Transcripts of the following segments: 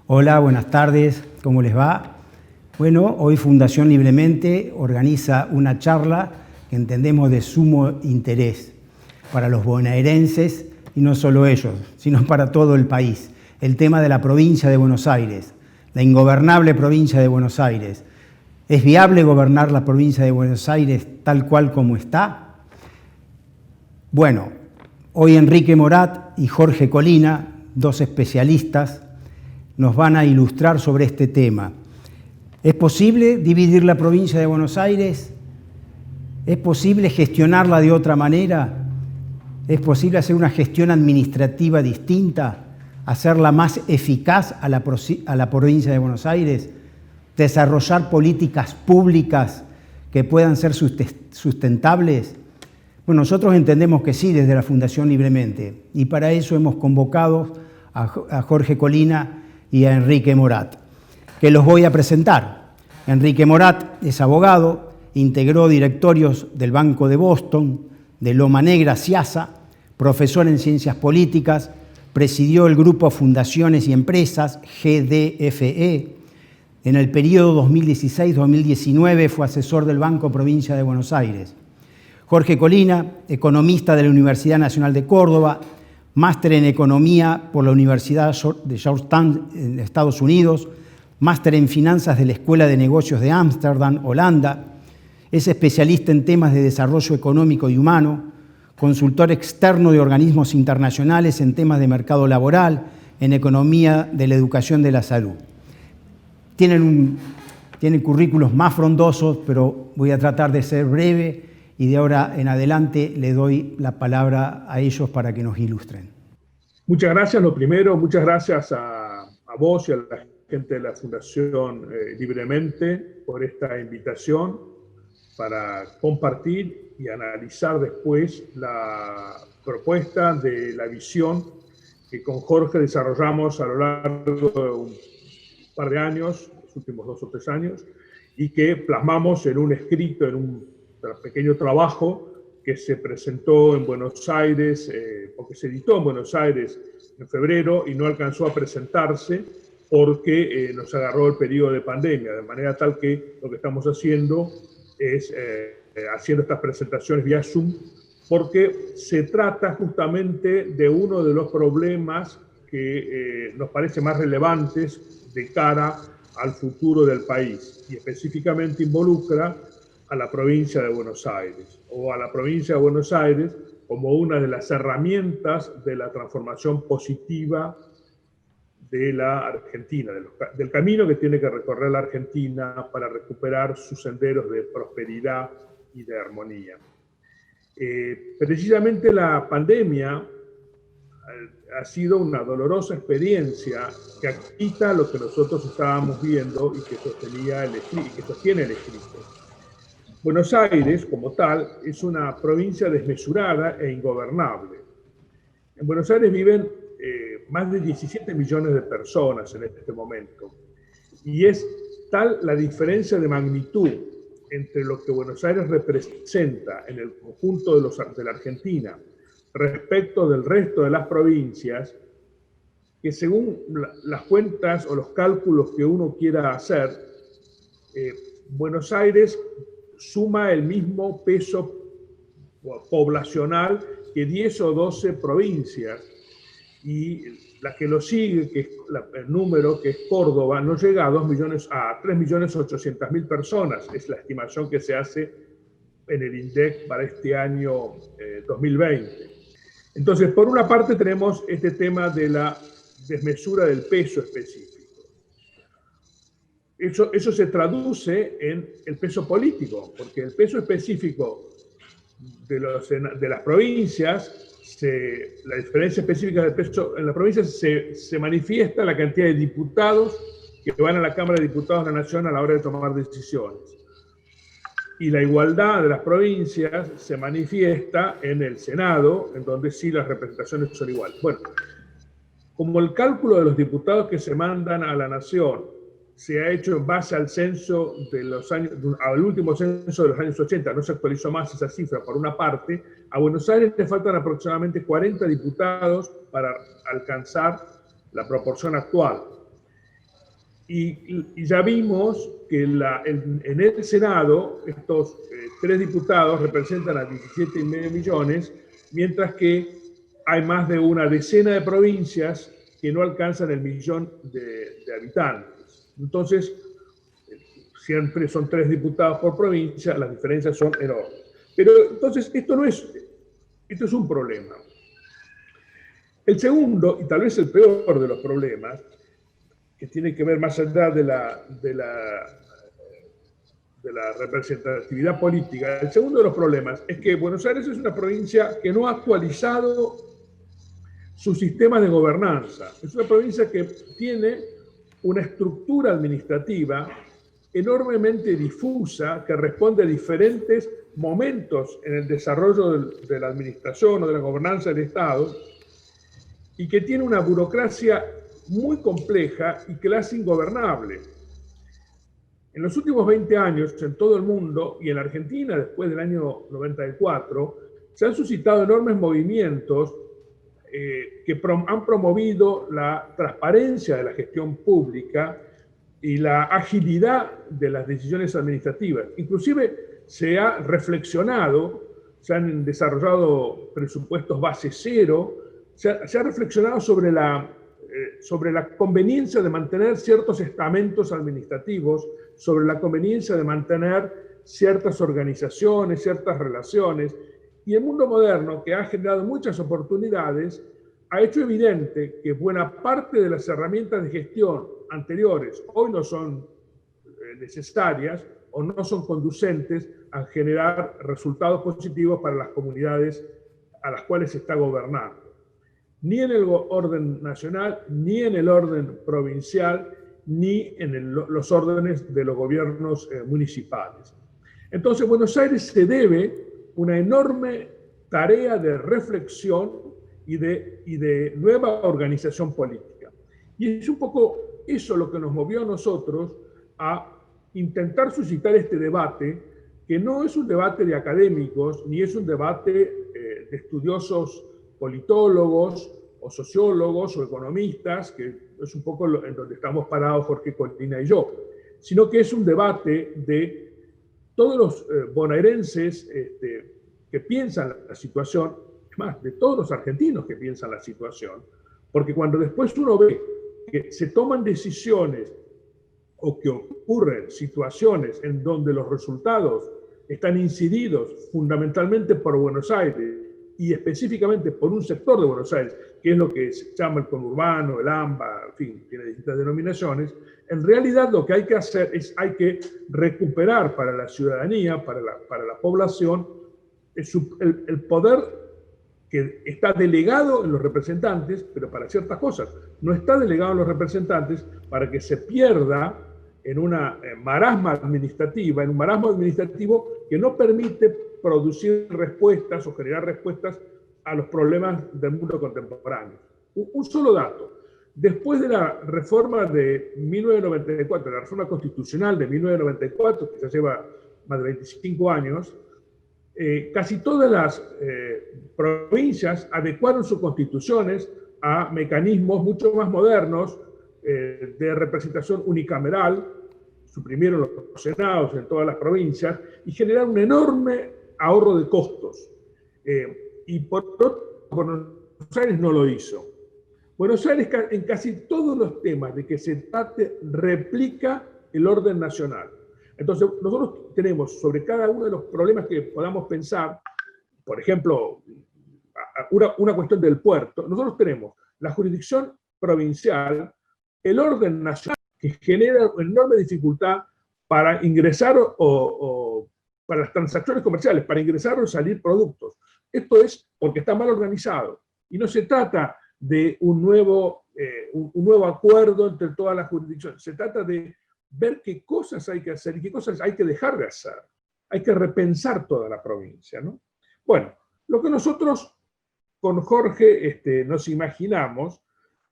Hola, buenas tardes, ¿cómo les va? Bueno, hoy Fundación Libremente organiza una charla que entendemos de sumo interés para los bonaerenses y no solo ellos, sino para todo el país. El tema de la provincia de Buenos Aires, la ingobernable provincia de Buenos Aires. ¿Es viable gobernar la provincia de Buenos Aires tal cual como está? Bueno, hoy Enrique Morat y Jorge Colina, dos especialistas, nos van a ilustrar sobre este tema. ¿Es posible dividir la provincia de Buenos Aires? ¿Es posible gestionarla de otra manera? ¿Es posible hacer una gestión administrativa distinta? ¿Hacerla más eficaz a la provincia de Buenos Aires? ¿Desarrollar políticas públicas que puedan ser sustentables? Bueno, nosotros entendemos que sí desde la Fundación Libremente, y para eso hemos convocado a Jorge Colina y a Enrique Morat, que los voy a presentar. Enrique Morat es abogado, integró directorios del Banco de Boston, de Loma Negra, Ciasa, profesor en Ciencias Políticas, presidió el Grupo Fundaciones y Empresas, GDFE. En el periodo 2016-2019 fue asesor del Banco Provincia de Buenos Aires. Jorge Colina, economista de la Universidad Nacional de Córdoba, máster en Economía por la Universidad de Georgetown en Estados Unidos, máster en Finanzas de la Escuela de Negocios de Ámsterdam, Holanda. Es especialista en temas de desarrollo económico y humano, consultor externo de organismos internacionales en temas de mercado laboral, en economía de la educación de la salud. Tienen currículos más frondosos, pero voy a tratar de ser breve y de ahora en adelante le doy la palabra a ellos para que nos ilustren. Muchas gracias. Lo primero, muchas gracias a vos y a la gente de la Fundación Libremente por esta invitación para compartir y analizar después la propuesta de la visión que con Jorge desarrollamos a lo largo de un par de años, los últimos 2 o 3 años, y que plasmamos en un escrito, en un pequeño trabajo que se presentó en Buenos Aires, o que se editó en Buenos Aires en febrero y no alcanzó a presentarse porque nos agarró el periodo de pandemia, de manera tal que lo que estamos haciendo es haciendo estas presentaciones vía Zoom, porque se trata justamente de uno de los problemas que nos parece más relevantes de cara al futuro del país, y específicamente involucra a la provincia de Buenos Aires, o a la provincia de Buenos Aires como una de las herramientas de la transformación positiva de la Argentina, del camino que tiene que recorrer la Argentina para recuperar sus senderos de prosperidad y de armonía. Precisamente la pandemia ha sido una dolorosa experiencia que quita lo que nosotros estábamos viendo y que sostiene el escrito. Buenos Aires, como tal, es una provincia desmesurada e ingobernable. En Buenos Aires viven más de 17 millones de personas en este momento. Y es tal la diferencia de magnitud entre lo que Buenos Aires representa en el conjunto de la Argentina respecto del resto de las provincias, que según las cuentas o los cálculos que uno quiera hacer, Buenos Aires suma el mismo peso poblacional que 10 o 12 provincias, y la que lo sigue, que es el número que es Córdoba, no llega a 3.800.000 personas, es la estimación que se hace en el INDEC para este año 2020. Entonces, por una parte tenemos este tema de la desmesura del peso específico. Eso se traduce en el peso político, porque el peso específico de las provincias, la diferencia específica del peso en las provincias se manifiesta en la cantidad de diputados que van a la Cámara de Diputados de la Nación a la hora de tomar decisiones. Y la igualdad de las provincias se manifiesta en el Senado, en donde sí las representaciones son iguales. Bueno, como el cálculo de los diputados que se mandan a la Nación se ha hecho en base al censo al último censo de los años 80, no se actualizó más esa cifra por una parte, a Buenos Aires le faltan aproximadamente 40 diputados para alcanzar la proporción actual. Y ya vimos que en el Senado estos 3 diputados representan a 17,5 millones, mientras que hay más de una decena de provincias que no alcanzan el millón de habitantes. Entonces, siempre son 3 diputados por provincia, las diferencias son enormes. Pero entonces, esto es un problema. El segundo, y tal vez el peor de los problemas, que tiene que ver más allá de la representatividad política. El segundo de los problemas es que Buenos Aires es una provincia que no ha actualizado su sistema de gobernanza. Es una provincia que tiene una estructura administrativa enormemente difusa que responde a diferentes momentos en el desarrollo de la administración o de la gobernanza del Estado, y que tiene una burocracia muy compleja y que la hace ingobernable. En los últimos 20 años, en todo el mundo, y en la Argentina después del año 94, se han suscitado enormes movimientos que han promovido la transparencia de la gestión pública y la agilidad de las decisiones administrativas. Inclusive se ha reflexionado, se han desarrollado presupuestos base cero, se ha reflexionado sobre la conveniencia de mantener ciertos estamentos administrativos, sobre la conveniencia de mantener ciertas organizaciones, ciertas relaciones. Y el mundo moderno, que ha generado muchas oportunidades, ha hecho evidente que buena parte de las herramientas de gestión anteriores hoy no son necesarias o no son conducentes a generar resultados positivos para las comunidades a las cuales se está gobernando. Ni en el orden nacional, ni en el orden provincial, ni en los órdenes de los gobiernos municipales. Entonces, Buenos Aires se debe una enorme tarea de reflexión y de nueva organización política. Y es un poco eso lo que nos movió a nosotros a intentar suscitar este debate, que no es un debate de académicos, ni es un debate de estudiosos politólogos o sociólogos o economistas, que es un poco en donde estamos parados Jorge Colina y yo, sino que es un debate de todos los bonaerenses que piensan la situación, más de todos los argentinos que piensan la situación, porque cuando después uno ve que se toman decisiones o que ocurren situaciones en donde los resultados están incididos fundamentalmente por Buenos Aires y específicamente por un sector de Buenos Aires, que es lo que se llama el conurbano, el AMBA, en fin, tiene distintas denominaciones, en realidad lo que hay que hacer es hay que recuperar para la ciudadanía, para la población, el poder que está delegado en los representantes, pero para ciertas cosas. No está delegado en los representantes para que se pierda en una marasma administrativa, en un marasmo administrativo que no permite producir respuestas o generar respuestas a los problemas del mundo contemporáneo. Un solo dato. Después de la reforma de 1994, la reforma constitucional de 1994, que ya lleva más de 25 años, casi todas las provincias adecuaron sus constituciones a mecanismos mucho más modernos de representación unicameral, suprimieron los senados en todas las provincias y generaron un enorme ahorro de costos. Y por otro, Buenos Aires no lo hizo. Buenos Aires en casi todos los temas de que se trate replica el orden nacional. Entonces, nosotros tenemos sobre cada uno de los problemas que podamos pensar, por ejemplo, una cuestión del puerto, nosotros tenemos la jurisdicción provincial, el orden nacional, que genera una enorme dificultad para ingresar o para las transacciones comerciales, para ingresar o salir productos. Esto es porque está mal organizado. Y no se trata de un nuevo acuerdo entre todas las jurisdicciones. Se trata de ver qué cosas hay que hacer y qué cosas hay que dejar de hacer. Hay que repensar toda la provincia, ¿no? Bueno, lo que nosotros con Jorge nos imaginamos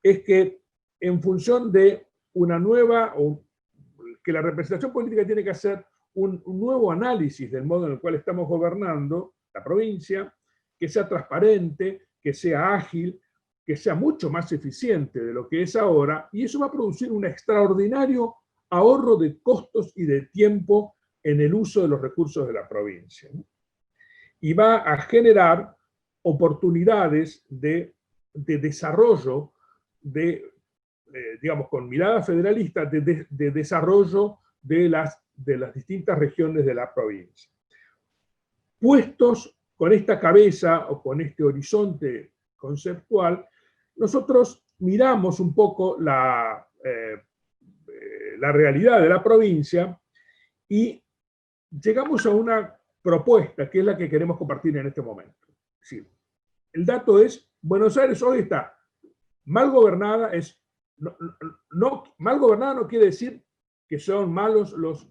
es que en función de una nueva, o que la representación política tiene que hacer un nuevo análisis del modo en el cual estamos gobernando la provincia, que sea transparente, que sea ágil, que sea mucho más eficiente de lo que es ahora, y eso va a producir un extraordinario ahorro de costos y de tiempo en el uso de los recursos de la provincia. Y va a generar oportunidades de desarrollo, digamos, con mirada federalista, de desarrollo de las distintas regiones de la provincia. Puestos con esta cabeza o con este horizonte conceptual, nosotros miramos un poco la realidad de la provincia y llegamos a una propuesta que es la que queremos compartir en este momento. Sí. El dato es, Buenos Aires hoy está mal gobernada, mal gobernada no quiere decir que son malos los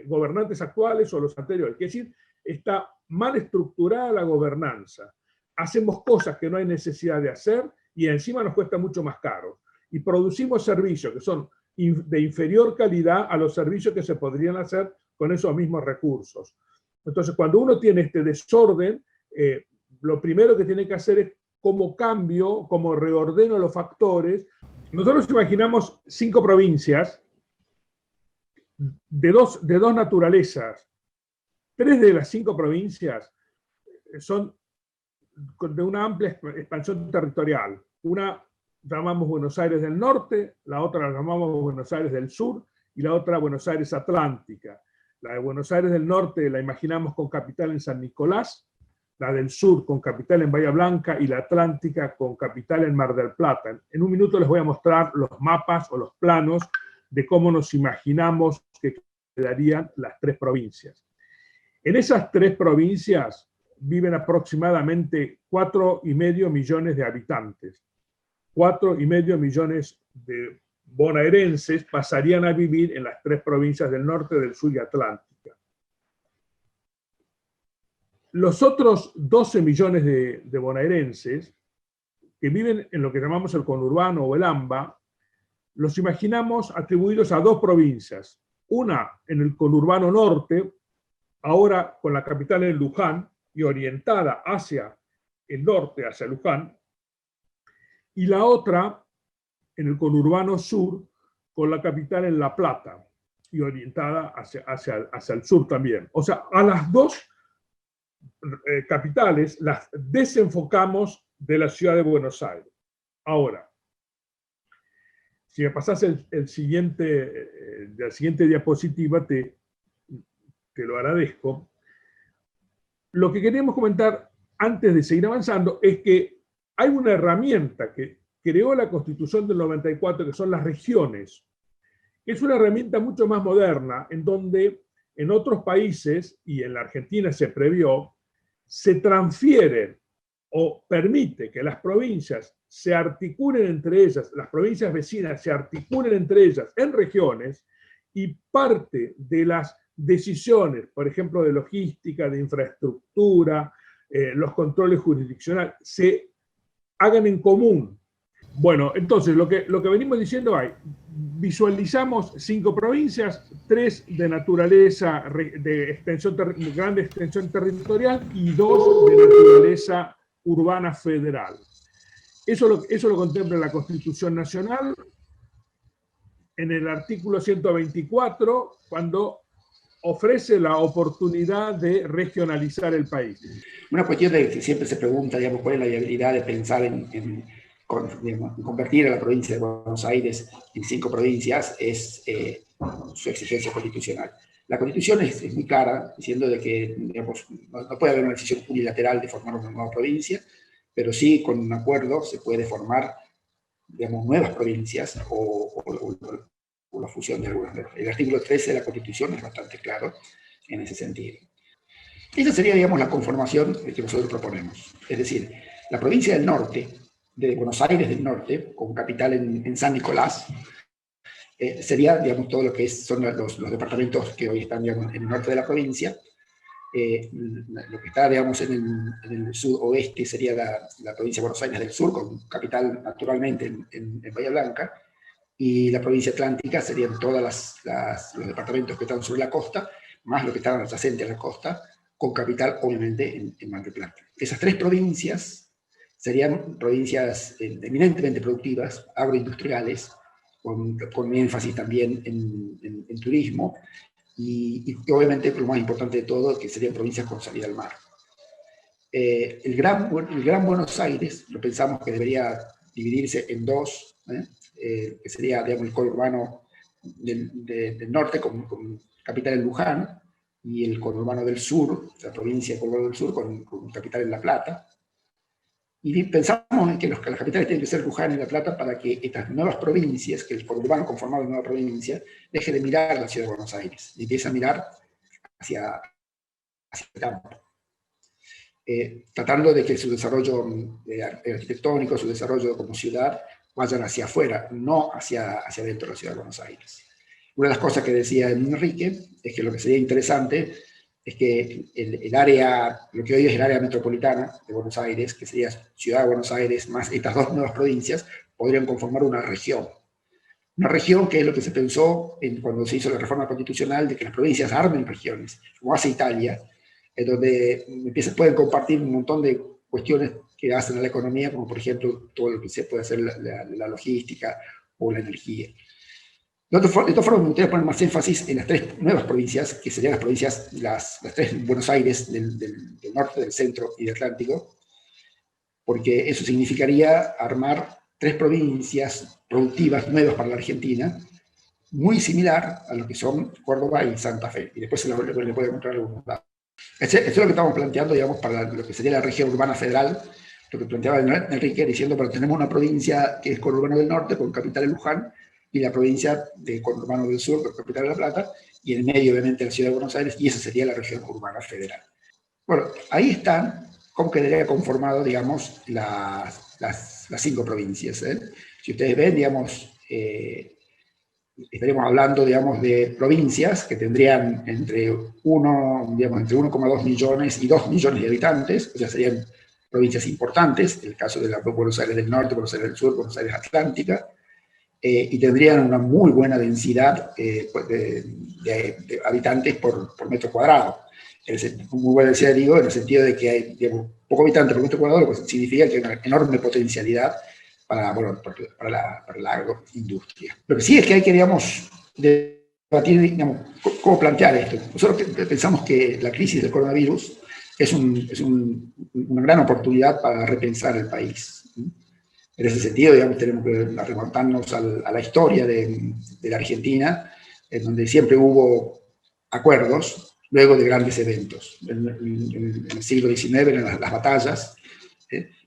gobernantes actuales o los anteriores, quiere decir está mal estructurada la gobernanza. Hacemos cosas que no hay necesidad de hacer y encima nos cuesta mucho más caro. Y producimos servicios que son de inferior calidad a los servicios que se podrían hacer con esos mismos recursos. Entonces, cuando uno tiene este desorden, lo primero que tiene que hacer es cómo cambio, cómo reordeno los factores. Nosotros imaginamos 5 provincias de dos naturalezas. 3 de las 5 provincias son de una amplia expansión territorial. Una llamamos Buenos Aires del Norte, la otra la llamamos Buenos Aires del Sur y la otra Buenos Aires Atlántica. La de Buenos Aires del Norte la imaginamos con capital en San Nicolás, la del Sur con capital en Bahía Blanca y la Atlántica con capital en Mar del Plata. En un minuto les voy a mostrar los mapas o los planos de cómo nos imaginamos que quedarían las 3 provincias. En esas 3 provincias viven aproximadamente 4,5 millones de habitantes. 4,5 millones de bonaerenses pasarían a vivir en las 3 provincias del norte, del sur y atlántica. Los otros 12 millones de bonaerenses que viven en lo que llamamos el conurbano o el AMBA, los imaginamos atribuidos a 2 provincias. Una en el conurbano norte, ahora con la capital en Luján y orientada hacia el norte, hacia Luján, y la otra en el conurbano sur, con la capital en La Plata y orientada hacia el sur también. O sea, a las 2 capitales las desenfocamos de la ciudad de Buenos Aires. Ahora, si me pasas la siguiente diapositiva, te lo agradezco. Lo que queríamos comentar antes de seguir avanzando es que hay una herramienta que creó la Constitución del 94, que son las regiones. Es una herramienta mucho más moderna, en donde en otros países, y en la Argentina se previó, se transfieren o permite que las provincias se articulen entre ellas, las provincias vecinas se articulen entre ellas en regiones, y parte de las decisiones, por ejemplo, de logística, de infraestructura, los controles jurisdiccionales, se hagan en común. Bueno, entonces, lo que venimos diciendo hay, visualizamos 5 provincias, 3 de naturaleza, de grande extensión territorial y 2 de naturaleza urbana federal. Eso lo contempla la Constitución Nacional en el artículo 124, cuando ofrece la oportunidad de regionalizar el país. Una cuestión de que siempre se pregunta, digamos, cuál es la viabilidad de pensar en convertir a la provincia de Buenos Aires en 5 provincias, es su exigencia constitucional. La Constitución es muy clara, diciendo de que, digamos, no puede haber una decisión unilateral de formar una nueva provincia, pero sí con un acuerdo se puede formar, digamos, nuevas provincias o la fusión de algunas. El artículo 13 de la Constitución es bastante claro en ese sentido. Esa sería, digamos, la conformación que nosotros proponemos. Es decir, la provincia del norte, de Buenos Aires del Norte, con capital en San Nicolás, sería, digamos, todo lo que son los departamentos que hoy están, digamos, en el norte de la provincia. Lo que está, digamos, en el sudoeste sería la provincia de Buenos Aires del Sur, con capital naturalmente en Bahía Blanca, y la provincia atlántica serían todos los departamentos que están sobre la costa, más lo que están adyacentes a la costa, con capital obviamente en Mar del Plata. Esas 3 provincias serían provincias eminentemente productivas, agroindustriales, con énfasis también en turismo, y obviamente lo más importante de todo, que serían provincias con salida al mar. El Gran Buenos Aires, lo pensamos que debería dividirse en dos, que sería, digamos, el conurbano del norte con capital en Luján, y el conurbano del sur, la provincia del conurbano del sur con capital en La Plata. Y pensamos en que las capitales tienen que ser Luján y La Plata para que estas nuevas provincias, que el conurbano conformado de nueva provincia, deje de mirar a la ciudad de Buenos Aires y empiece a mirar hacia el campo. Tratando de que su desarrollo arquitectónico, su desarrollo como ciudad, vayan hacia afuera, no hacia dentro de la ciudad de Buenos Aires. Una de las cosas que decía Enrique es que lo que sería interesante es que el área, lo que hoy es el área metropolitana de Buenos Aires, que sería Ciudad de Buenos Aires más estas dos nuevas provincias, podrían conformar una región. Una región que es lo que se pensó cuando se hizo la reforma constitucional, de que las provincias armen regiones, como hace Italia, en donde pueden compartir un montón de cuestiones que hacen a la economía, como por ejemplo todo lo que se puede hacer la logística o la energía. De todas formas, me gustaría poner más énfasis en las tres nuevas provincias, que serían las provincias, las tres Buenos Aires del norte, del centro y del Atlántico, porque eso significaría armar tres provincias productivas nuevas para la Argentina, muy similar a lo que son Córdoba y Santa Fe. Y después le voy a mostrar algunos datos. Esto es lo que estamos planteando, digamos, para lo que sería la región urbana federal, lo que planteaba Enrique, diciendo, pero tenemos una provincia que es conurbano del norte, con capital en Luján, y la provincia de conurbano del sur, con capital en La Plata, y en el medio, obviamente, la ciudad de Buenos Aires, y esa sería la región urbana federal. Bueno, ahí están cómo quedaría conformado, digamos, las 5 provincias. Si ustedes ven, digamos, estaríamos hablando, digamos, de provincias que tendrían entre 1,2 millones y 2 millones de habitantes, o sea, serían provincias importantes, el caso de Buenos Aires del Norte, Buenos Aires del Sur, Buenos Aires Atlántica, y tendrían una muy buena densidad de habitantes por metro cuadrado. Muy buena densidad, digo, en el sentido de que hay, digamos, poco habitantes por metro cuadrado, lo que significa que hay una enorme potencialidad para la agroindustria. Lo que sí es que hay que, digamos, debatir, digamos, cómo plantear esto. Nosotros pensamos que la crisis del coronavirus es una gran oportunidad para repensar el país. En ese sentido, digamos, tenemos que remontarnos a la historia de la Argentina, en donde siempre hubo acuerdos luego de grandes eventos. En el siglo XIX eran las batallas,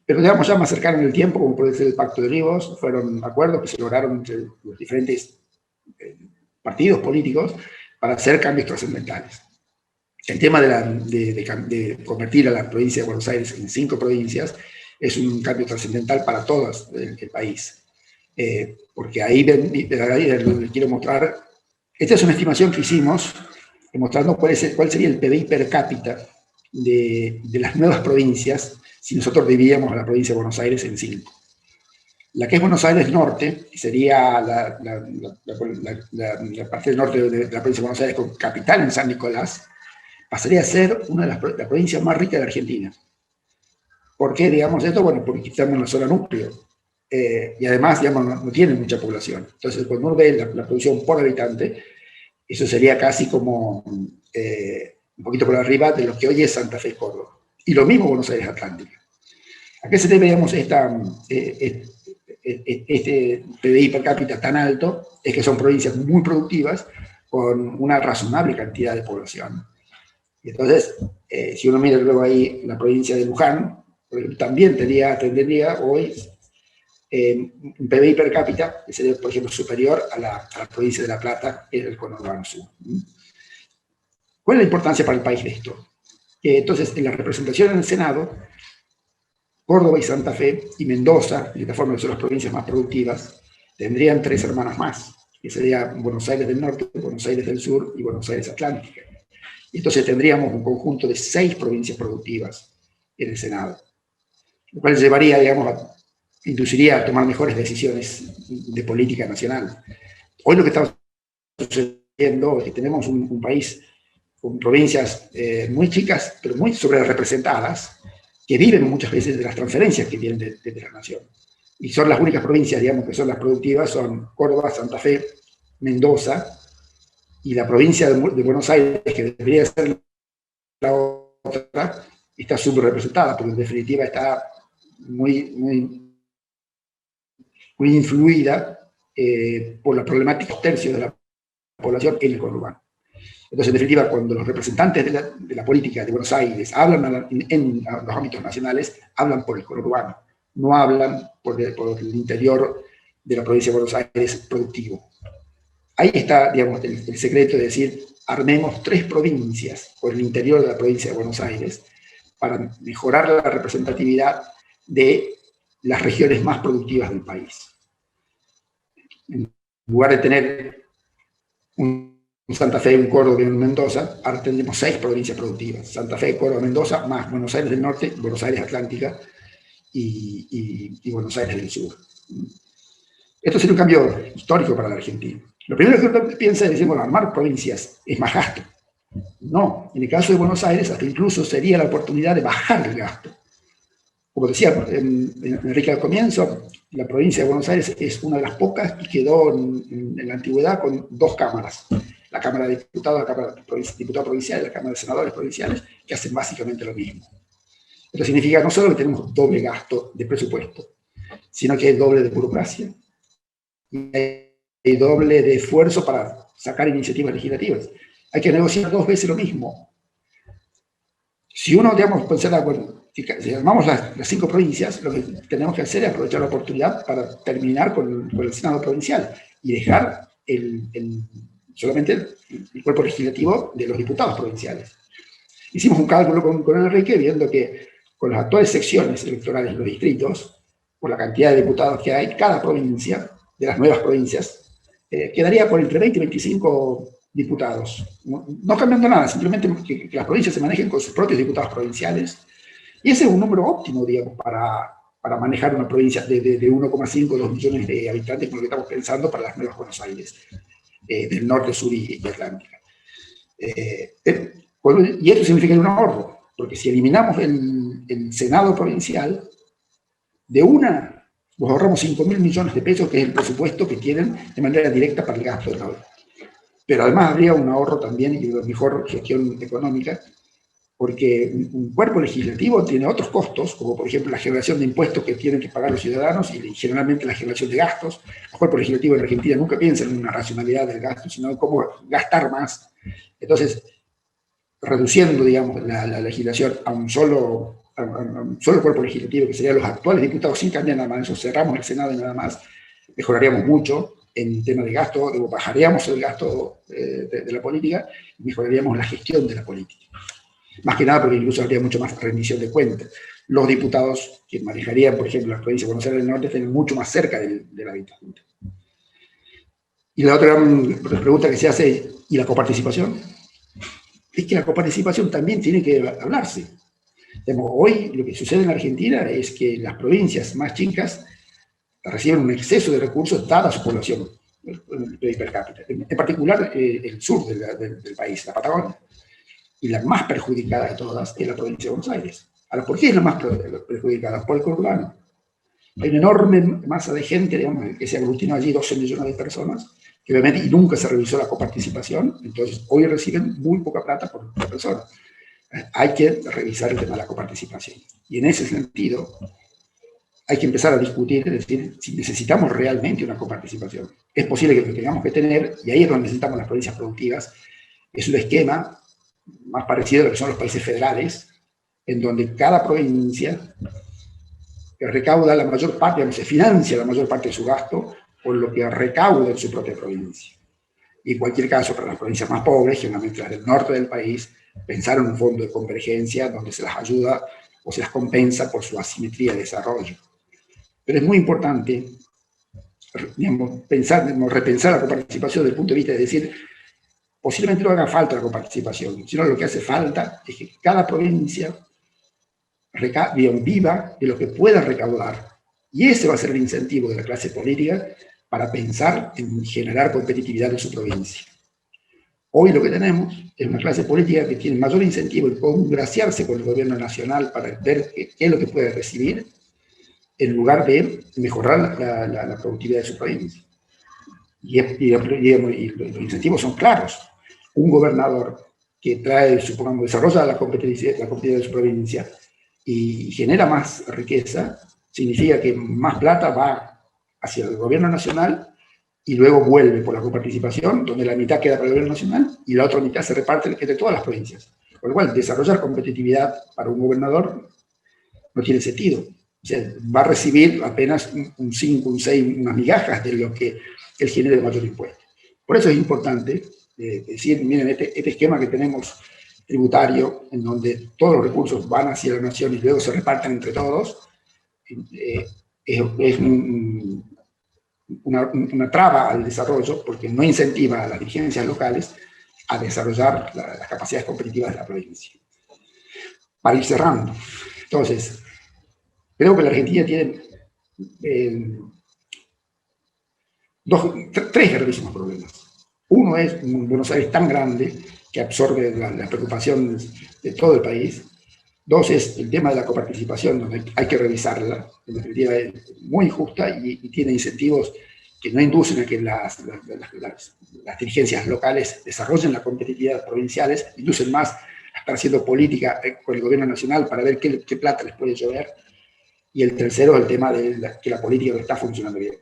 pero digamos ya más cercano en el tiempo, como puede ser el Pacto de Rivos, fueron acuerdos que se lograron entre los diferentes partidos políticos para hacer cambios trascendentales. El tema de convertir a la provincia de Buenos Aires en 5 provincias es un cambio trascendental para todo el país. Porque ahí les quiero mostrar, esta es una estimación que hicimos, mostrando cuál sería el PBI per cápita de las nuevas provincias si nosotros dividíamos a la provincia de Buenos Aires en 5. La que es Buenos Aires Norte, que sería la parte del norte de la provincia de Buenos Aires con capital en San Nicolás, pasaría a ser una de las provincias más ricas de la Argentina. ¿Por qué digamos esto? Bueno, porque estamos en la zona núcleo. Y además, digamos, no tiene mucha población. Entonces, cuando uno ve la producción por habitante, eso sería casi como un poquito por arriba de lo que hoy es Santa Fe y Córdoba. Y lo mismo Buenos Aires Atlántica. ¿A qué se debe, digamos, este PBI per cápita tan alto? Es que son provincias muy productivas con una razonable cantidad de población. Y entonces, si uno mira luego ahí la provincia de Luján, también tendría hoy un PBI per cápita que sería, por ejemplo, superior a la provincia de La Plata en el conurbano sur. ¿Cuál es la importancia para el país de esto? Entonces, en la representación en el Senado, Córdoba y Santa Fe y Mendoza, de esta forma que son las provincias más productivas, tendrían 3 hermanas más, que serían Buenos Aires del Norte, Buenos Aires del Sur y Buenos Aires Atlántica. Y entonces tendríamos un conjunto de 6 provincias productivas en el Senado, lo cual llevaría, digamos, induciría a tomar mejores decisiones de política nacional. Hoy lo que está sucediendo es que tenemos un país con provincias muy chicas, pero muy sobre representadas, que viven muchas veces de las transferencias que vienen de la nación. Y son las únicas provincias, digamos, que son las productivas, son Córdoba, Santa Fe, Mendoza, y la provincia de Buenos Aires, que debería ser la otra, está subrepresentada, porque en definitiva está muy influida por la problemática de 2/3 de la población en el conurbano. Entonces, en definitiva, cuando los representantes de la política de Buenos Aires hablan en los ámbitos nacionales, hablan por el conurbano, no hablan por el interior de la provincia de Buenos Aires productivo. Ahí está, digamos, el secreto de decir, armemos 3 provincias por el interior de la provincia de Buenos Aires para mejorar la representatividad de las regiones más productivas del país. En lugar de tener un Santa Fe, un Córdoba y un Mendoza, ahora tendremos 6 provincias productivas. Santa Fe, Córdoba, Mendoza, más Buenos Aires del Norte, Buenos Aires Atlántica y Buenos Aires del Sur. Esto sería un cambio histórico para la Argentina. Lo primero que uno piensa es decir, bueno, armar provincias es más gasto. No, en el caso de Buenos Aires, hasta incluso sería la oportunidad de bajar el gasto. Como decía Enrique al comienzo, la provincia de Buenos Aires es una de las pocas que quedó en la antigüedad con 2 cámaras. La Cámara de Diputados, la Cámara de Diputados Provinciales, la Cámara de Senadores Provinciales, que hacen básicamente lo mismo. Esto significa no solo que tenemos doble gasto de presupuesto, sino que hay doble de burocracia y hay doble de esfuerzo para sacar iniciativas legislativas. Hay que negociar 2 veces lo mismo. Si uno, digamos, pensara, bueno, si armamos las 5 provincias, lo que tenemos que hacer es aprovechar la oportunidad para terminar con el Senado provincial y dejar solamente el cuerpo legislativo de los diputados provinciales. Hicimos un cálculo con Enrique, viendo que con las actuales secciones electorales de los distritos, por la cantidad de diputados que hay, cada provincia, de las nuevas provincias, quedaría por entre 20 y 25 diputados. No cambiando nada, simplemente que las provincias se manejen con sus propios diputados provinciales. Y ese es un número óptimo, digamos, para manejar una provincia de 1,5 o 2 millones de habitantes, como lo que estamos pensando para las nuevas Buenos Aires, del norte, sur y Atlántica. Y esto significa un ahorro, porque si eliminamos el Senado provincial, nos ahorramos 5.000 millones de pesos, que es el presupuesto que tienen de manera directa para el gasto de la obra. Pero además habría un ahorro también y una mejor gestión económica, porque un cuerpo legislativo tiene otros costos, como por ejemplo la generación de impuestos que tienen que pagar los ciudadanos y generalmente la generación de gastos. Los cuerpos legislativos en Argentina nunca piensan en una racionalidad del gasto, sino en cómo gastar más. Entonces, reduciendo, digamos, la legislación a un solo cuerpo legislativo, que serían los actuales diputados, sin cambiar nada más, eso cerramos el Senado y nada más, mejoraríamos mucho en tema de gasto, bajaríamos el gasto de la política y mejoraríamos la gestión de la política. Más que nada porque incluso habría mucho más rendición de cuentas. Los diputados que manejarían, por ejemplo, la provincia de Buenos Aires del Norte, estarían mucho más cerca del habitante. Y la otra gran pregunta que se hace, ¿y la coparticipación? Es que la coparticipación también tiene que hablarse. Hoy lo que sucede en Argentina es que las provincias más chicas reciben un exceso de recursos dada su población per cápita. En particular, el sur del país, la Patagonia. Y la más perjudicada de todas es la provincia de Buenos Aires. Ahora, ¿por qué es la más perjudicada? Por el conurbano. Hay una enorme masa de gente, digamos, que se aglutinó allí, 12 millones de personas, que obviamente y nunca se revisó la coparticipación, entonces hoy reciben muy poca plata por persona. Hay que revisar el tema de la coparticipación. Y en ese sentido, hay que empezar a discutir, es decir, si necesitamos realmente una coparticipación. Es posible que lo tengamos que tener, y ahí es donde necesitamos las provincias productivas. Es un esquema más parecido a lo que son los países federales, en donde cada provincia recauda la mayor parte, digamos, se financia la mayor parte de su gasto por lo que recauda en su propia provincia. Y en cualquier caso, para las provincias más pobres, generalmente las del norte del país, pensar en un fondo de convergencia donde se las ayuda o se las compensa por su asimetría de desarrollo. Pero es muy importante, digamos, repensar la coparticipación desde el punto de vista de decir, posiblemente no haga falta la coparticipación, sino lo que hace falta es que cada provincia viva de lo que pueda recaudar. Y ese va a ser el incentivo de la clase política para pensar en generar competitividad en su provincia. Hoy lo que tenemos es una clase política que tiene mayor incentivo en congraciarse con el gobierno nacional para ver qué es lo que puede recibir, en lugar de mejorar la productividad de su provincia. Y los incentivos son claros. Un gobernador que trae, supongamos, desarrolla la competitividad de su provincia y genera más riqueza, significa que más plata va hacia el gobierno nacional y luego vuelve por la coparticipación, donde la mitad queda para el gobierno nacional y la otra mitad se reparte entre todas las provincias. Con lo cual, desarrollar competitividad para un gobernador no tiene sentido. O sea, va a recibir apenas un 5, un 6, unas migajas de lo que él genere de mayor impuesto. Por eso es importante decir, miren, este esquema que tenemos tributario, en donde todos los recursos van hacia la nación y luego se reparten entre todos, es una traba al desarrollo, porque no incentiva a las dirigencias locales a desarrollar las capacidades competitivas de la provincia. Para ir cerrando, entonces, creo que la Argentina tiene tres gravísimos problemas. Uno es un Buenos Aires tan grande que absorbe las preocupaciones de todo el país. Dos es el tema de la coparticipación, donde hay que revisarla. En definitiva, es muy injusta y tiene incentivos que no inducen a que las dirigencias locales desarrollen la competitividad provinciales, inducen más a estar haciendo política con el gobierno nacional para ver qué plata les puede llover. Y el tercero es el tema de que la política no está funcionando bien.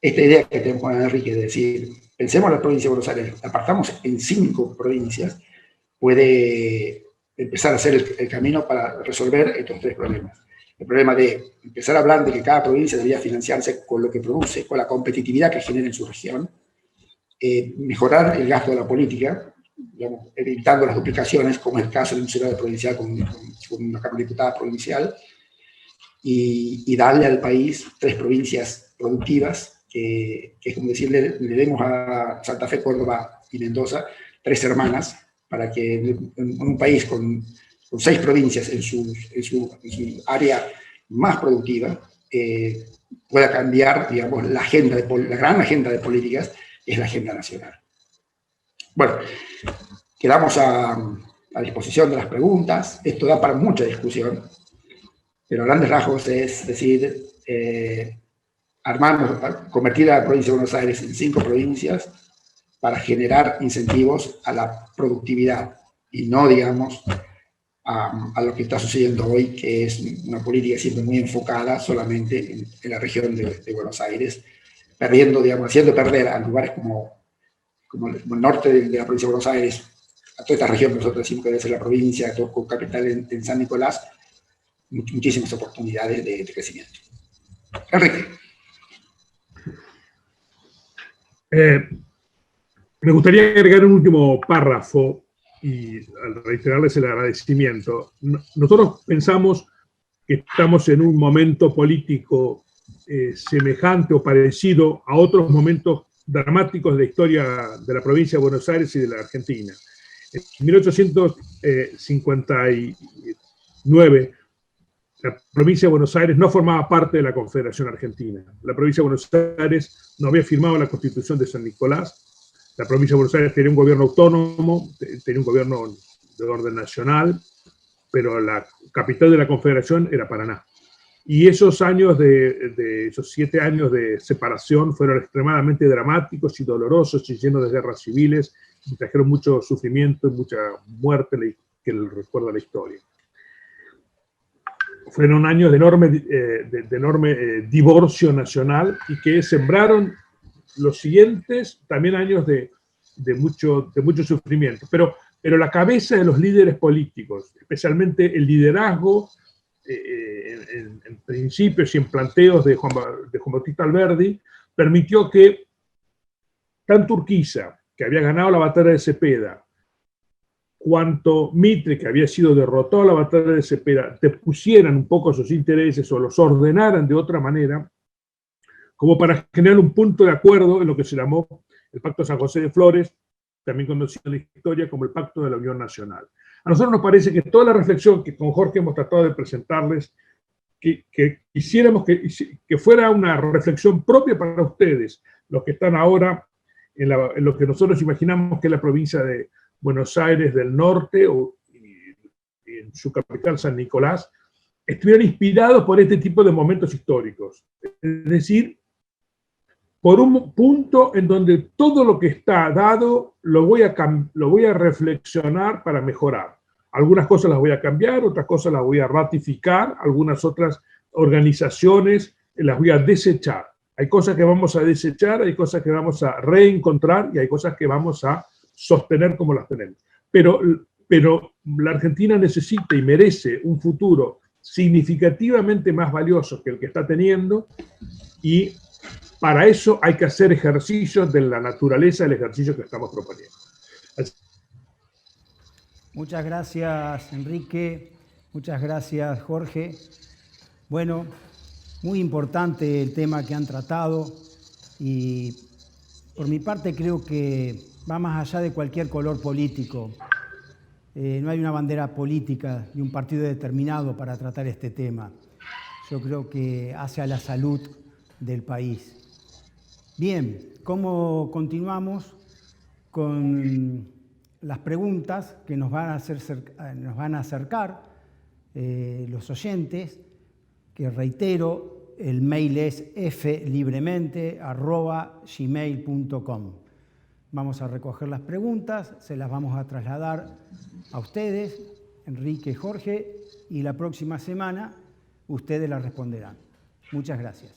Esta idea que tenemos con Enrique de decir, pensemos en la provincia de Buenos Aires, apartamos en 5 provincias, puede empezar a hacer el camino para resolver estos 3 problemas. El problema de empezar a hablar de que cada provincia debería financiarse con lo que produce, con la competitividad que genera en su región, mejorar el gasto de la política, digamos, evitando las duplicaciones, como es el caso de un senado provincial con una Cámara de Diputados provincial, y darle al país 3 provincias productivas, que es como decirle, le demos a Santa Fe, Córdoba y Mendoza 3 hermanas, para que en un país con 6 provincias en su área más productiva pueda cambiar, digamos, la gran agenda de políticas, es la agenda nacional. Bueno, quedamos a disposición de las preguntas. Esto da para mucha discusión, pero a grandes rasgos es decir, convertir a la provincia de Buenos Aires en 5 provincias para generar incentivos a la productividad y no, digamos, a lo que está sucediendo hoy, que es una política siempre muy enfocada solamente en la región de Buenos Aires, perdiendo, digamos, haciendo perder a lugares como el norte de la provincia de Buenos Aires, a toda esta región que nosotros decimos que debe ser la provincia, con capital en San Nicolás, muchísimas oportunidades de crecimiento. Enrique. Me gustaría agregar un último párrafo y al reiterarles el agradecimiento. Nosotros pensamos que estamos en un momento político semejante o parecido a otros momentos dramáticos de la historia de la provincia de Buenos Aires y de la Argentina. En 1859, la provincia de Buenos Aires no formaba parte de la Confederación Argentina. La provincia de Buenos Aires no había firmado la Constitución de San Nicolás. La provincia de Buenos Aires tenía un gobierno autónomo, tenía un gobierno de orden nacional, pero la capital de la Confederación era Paraná. Y esos años esos 7 años de separación fueron extremadamente dramáticos y dolorosos y llenos de guerras civiles, y trajeron mucho sufrimiento y mucha muerte que recuerda la historia. Fueron años de enorme divorcio nacional y que sembraron los siguientes también años de mucho sufrimiento. Pero la cabeza de los líderes políticos, especialmente el liderazgo en principios y en planteos de Juan Bautista Alberdi, permitió que tanto Urquiza, que había ganado la batalla de Cepeda, cuanto Mitre, que había sido derrotado en la batalla de Cepeda, pusieran un poco sus intereses o los ordenaran de otra manera, como para generar un punto de acuerdo en lo que se llamó el Pacto San José de Flores, también conocido en la historia como el Pacto de la Unión Nacional. A nosotros nos parece que toda la reflexión que con Jorge hemos tratado de presentarles, que quisiéramos que fuera una reflexión propia para ustedes, los que están ahora en lo que nosotros imaginamos que es la provincia de Buenos Aires del Norte, y en su capital, San Nicolás, estuvieran inspirados por este tipo de momentos históricos. Es decir, por un punto en donde todo lo que está dado lo voy a reflexionar para mejorar. Algunas cosas las voy a cambiar, otras cosas las voy a ratificar, algunas otras organizaciones las voy a desechar. Hay cosas que vamos a desechar, hay cosas que vamos a reencontrar y hay cosas que vamos a sostener como las tenemos. Pero la Argentina necesita y merece un futuro significativamente más valioso que el que está teniendo, y para eso hay que hacer ejercicios de la naturaleza del ejercicio que estamos proponiendo. Muchas gracias, Enrique. Muchas gracias, Jorge. Bueno, muy importante el tema que han tratado, y por mi parte creo que va más allá de cualquier color político. No hay una bandera política ni un partido determinado para tratar este tema. Yo creo que hace a la salud del país. Bien, ¿cómo continuamos con las preguntas que nos van a acercar los oyentes? Que reitero, el mail es flibremente@gmail.com. Vamos a recoger las preguntas, se las vamos a trasladar a ustedes, Enrique y Jorge, y la próxima semana ustedes las responderán. Muchas gracias.